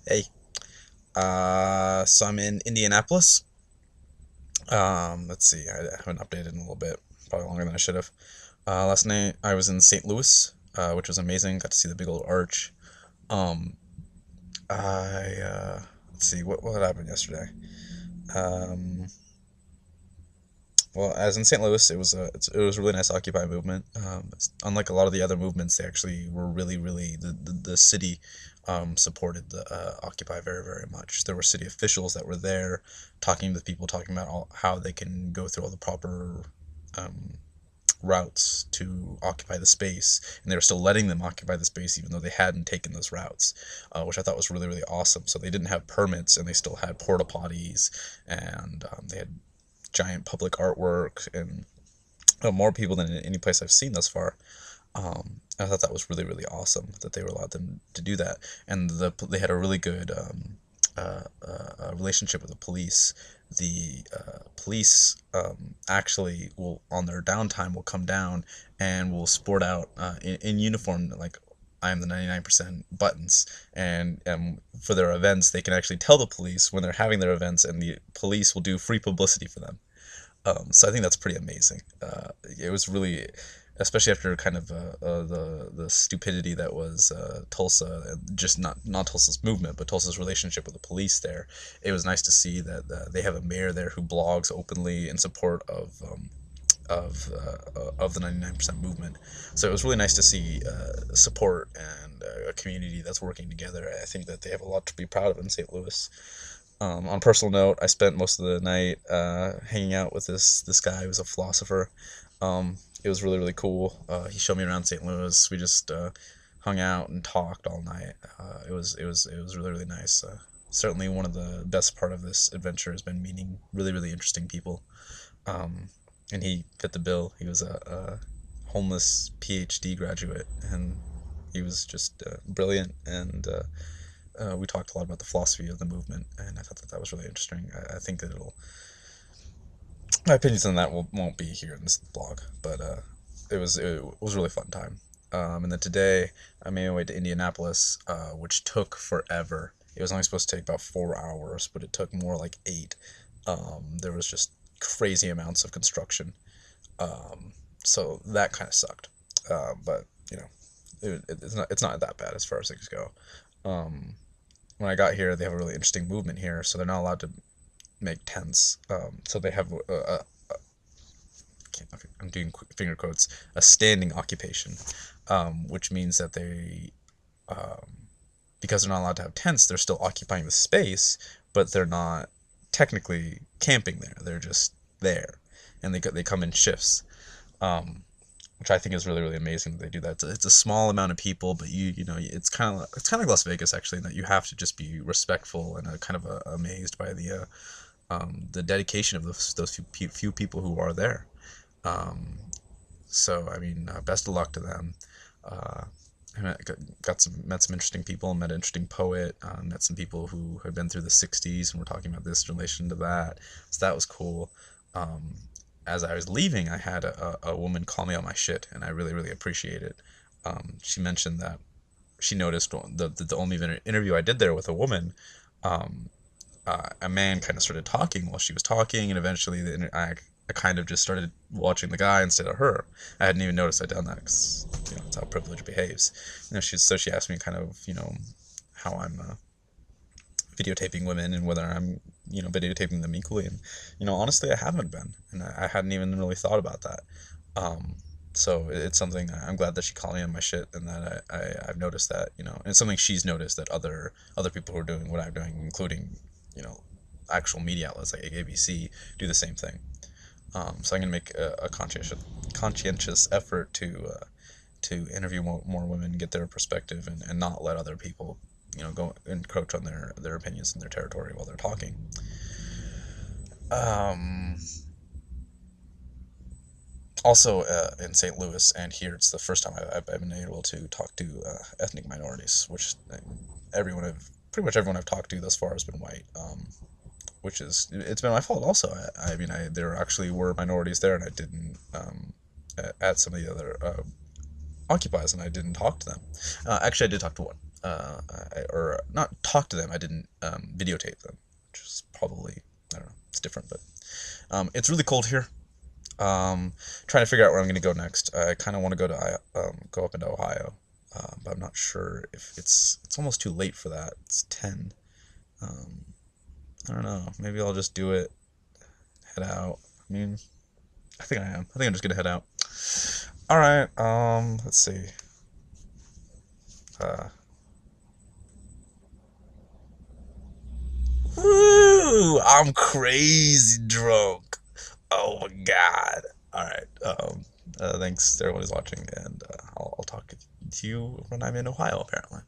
Hey, so I'm in Indianapolis. Let's see, I haven't updated in a little bit, probably longer than I should have. Last night I was in St. Louis, which was amazing. Got to see the big old arch. Um, let's see, what happened yesterday? Um, well, as in St. Louis, it was a really nice Occupy movement. Unlike a lot of the other movements, they actually were really the city supported the Occupy very much. There were city officials that were there, talking to people, talking about how they can go through all the proper um, routes to occupy the space, and they were still letting them occupy the space even though they hadn't taken those routes, which I thought was really awesome. So they didn't have permits, and they still had porta potties, and they had giant public artwork and more people than any place I've seen thus far. I thought that was really awesome that they were allowed them to do that, and they had a really good relationship with the police. The police actually will on their downtime will come down and will sport out in uniform like I am the 99% buttons, and for their events they can actually tell the police when they're having their events, and the police will do free publicity for them. So I think that's pretty amazing. It was really, especially after kind of the stupidity that was Tulsa, and just not Tulsa's movement, but Tulsa's relationship with the police there. It was nice to see that they have a mayor there who blogs openly in support of the 99% movement. So it was really nice to see support and a community that's working together. I think that they have a lot to be proud of in St. Louis. On a personal note, I spent most of the night hanging out with this guy who's a philosopher. It was really cool. He showed me around St. Louis. We just hung out and talked all night. It was really nice. Certainly one of the best part of this adventure has been meeting really interesting people. Um, and he fit the bill. He was a homeless PhD graduate, and he was just brilliant, and we talked a lot about the philosophy of the movement, and I thought that was really interesting. I think that my opinions on that won't be here in this blog, but it was a really fun time. And then today I made my way to Indianapolis, which took forever. It was only supposed to take about 4 hours, but it took more like eight. There was just crazy amounts of construction, um, so that kind of sucked. But you know, it's not that bad as far as things go. Um, when I got here, they have a really interesting movement here, so they're not allowed to make tents. So they have I'm doing finger quotes, a standing occupation, which means that um, because they're not allowed to have tents, they're still occupying the space, but they're not technically camping there. They're just there, and they come in shifts. Um, which I think is really amazing that they do that. It's a small amount of people, but it's kind of like Las Vegas actually, in that you have to just be respectful and kind of amazed by the dedication of those few people who are there. Um, so I mean, best of luck to them. Uh, met some interesting people, met an interesting poet, met some people who had been through the '60s and were talking about this in relation to that. So that was cool. Um, as I was leaving, I had a woman call me on my shit, and I really appreciate it. She mentioned that she noticed the only interview I did there with a woman. Um, a man kind of started talking while she was talking, and eventually I kind of just started watching the guy instead of her. I hadn't even noticed I'd done that because it's how privilege behaves. She asked me kind of how I'm videotaping women and whether I'm videotaping them equally, and honestly I haven't been, and I hadn't even really thought about that. Um, so it's something I'm glad that she called me on my shit, and that I've noticed that, and it's something she's noticed that other people who are doing what I'm doing, including you know actual media outlets like ABC, do the same thing. So I'm gonna make a conscientious effort to interview more women, get their perspective, and not let other people go encroach on their opinions and their territory while they're talking. Um, Also, in St. Louis and here, it's the first time I've been able to talk to ethnic minorities, which pretty much everyone I've talked to thus far has been white. Which it's been my fault also. I mean, there actually were minorities there, and I didn't at some of the other occupies, and I didn't talk to them. Actually, I did talk to one. or not talk to them. I didn't videotape them, which is probably, I don't know, it's different, but it's really cold here. Trying to figure out where I'm gonna go next. I kind of want to go up into Ohio, but I'm not sure if it's almost too late for that. It's 10. Um, I don't know. Maybe I'll just do it. Head out. I mean, I think I am. I think I'm just gonna head out. All right. Let's see. Uh, Woo! I'm crazy drunk. Oh my god. All right. Thanks to everyone who's watching, and I'll talk to you when I'm in Ohio, apparently.